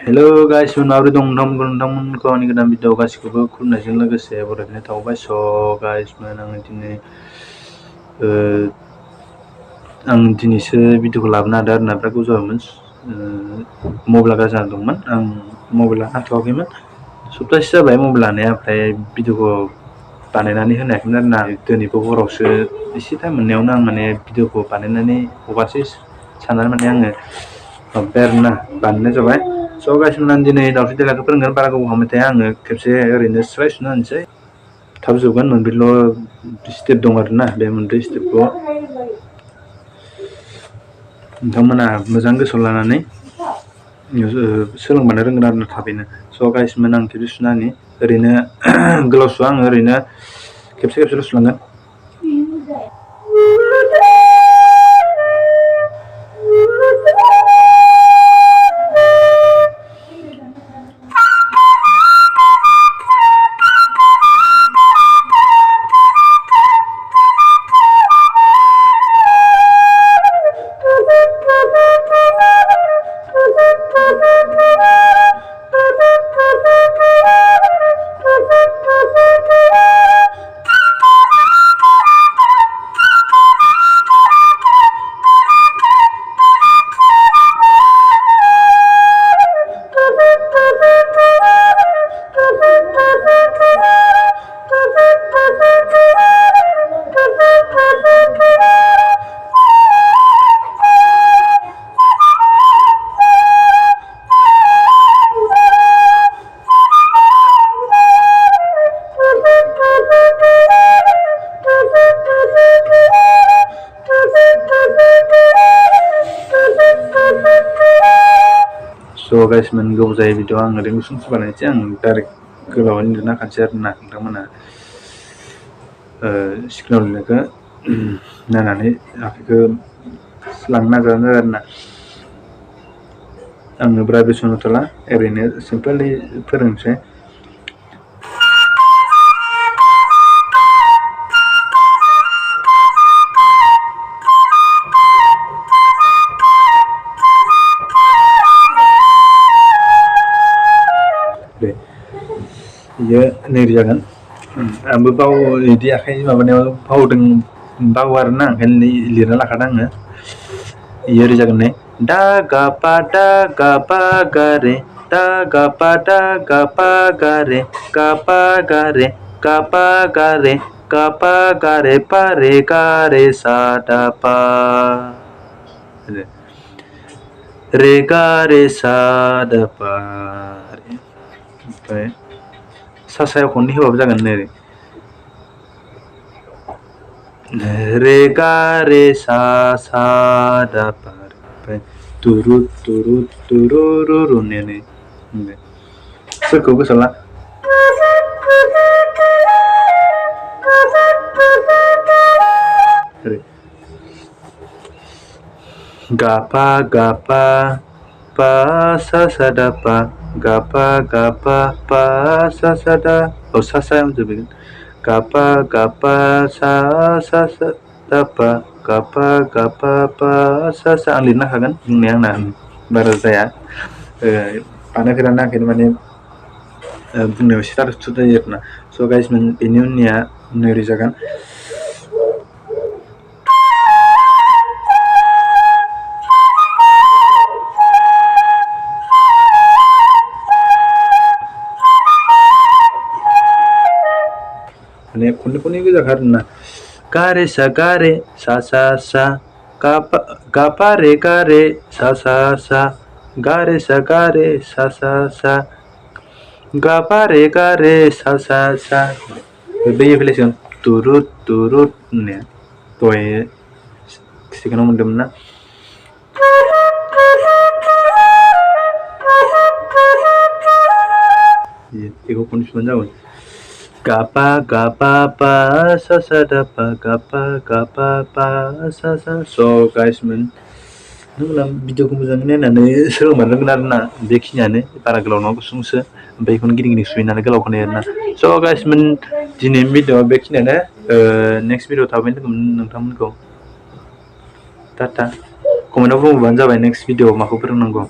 Hello guys माबोरै दं नोंथांमोनखौ आंनि गोदान भिडिअ गासिखौबो खुलुमनायजों लोगोसे बरायनाय थाबाय। स' गाइस आङो दिनै आं दिनैसो भिडिअखौ लाबोनो हादों आरोना बिराद गोबाव जाबायमोन। मबाइला गाज्रि जाना दंमोन, आं मबाइला हाथ'वाखैमोन, सप्तासे जाबाय मबाइल लानाया। ओमफ्राय भिडिअखौ बानायनानै होनो हायाखैमोन आरोना। दिनैबो हरावसो एसे टाइम मोननायावनो आं माने भिडिअखौ बानायनानै हगारसै साननानै माने आङो माबाबाय आरोना बानायनाय जाबाय। स' गाइस आं दिनै दावस्रि देलायखौ फोरोंगोन, बारा गोबाव खालामबाय थाया आङो, खेबसे ओरैनो स्राय सुना होनोसै, थाब जोबगोन। मोनब्रैल' स्टेप दं आरोना, बे मोनब्रै स्टेपखौ नोंथांमोना मोजां गोसोआव लानानै सोलोंबानो रोंगोन आरोना थाबैनो। स' गाइस आं खेबसे सुना होनि, ओरैनो गोलाव सुवा आङो, ओरैनो खेबसेल' सुलांगोन। स' गाइस गोबाव जायो भिडिअ, आं ओरैनो गुसुंसो बानायनोसै, आं डाइरेक्ट गोलावैनो लिरना होखानोसै आरोना। नोंथांमोना स्क्रिनाव लिरनायखौ नायनानै आखाइखौ लांनो नाजाबानो जाबाय आरोना। आङो बारा बेसेन होथ'ला, ओरैनो सिम्पोलै फोरोंनोसै। बेयो नैबे जागोन। आंबो बिदि आखाइ माबानायाव बावो आरोना, ओंखायनो लिरना लाखादों आङो। बेयो ओरै जागोन नै, दा गा पा गा रे, दा गा पा गा रे, गा पा गा रे, गा पा गा रे, गा पा गा रे, पा रे गा रे सा दा पा, रे गा रे सा दा पा। ओमफ्राय सायाव खननै होबाबो जागोन नै, रे गा रे सा दा पा, ओमफ्राय तुरु तुरु तुरु रु रु नै सोरखौ गोसोआव ला। गा पा पा सा दा पा, गा पा पा सा दा, सा जोबगोन। गा पा सा दा पा, गा पा पा सा आं लिरनो हागोन, बुंनाया आंना बारा जाया, बानायफेराना, ओंखायनो माने बुंनायाव एसे थाथ' थुथ' जायो आरोना। स' गाइस बेनि उननिया नोरै जागोन। माने खननै गोजाखा आरोना, गा रे सा गा पा रे सा गा रे सा गा पा रे सा बैयो फैलायसिगोन, तुरुत तुरुत होननाया दहाय सेकेन्डआव मोनदोंमोन ना। बेखौ खननै सुबानो जागोन। गा पा पा सा दा पा, गा पा पा सा। स' गाइस नोंथांमोना भिडिअखौ मोजाङै नायनानै सोलोंबानो रोंगोन आरोना। बेखिनियानो, बारा गोलाव नङा, गुसुंसो, ओमफ्राय बेखौनो गिदिं गिदिं सुहैनानै गोलाव खोनायो आरोना। स' गाइस दिनैनि भिडिअ बेखिनियानो। नेक्स्ट भिडिअ थाबैनो लोगो मोनगोन नोंथांमोनखौ। टाटा। कमेन्टआव बुंबानो जाबाय नेक्स्ट भिडिअ माखौ फोरोंनांगौ।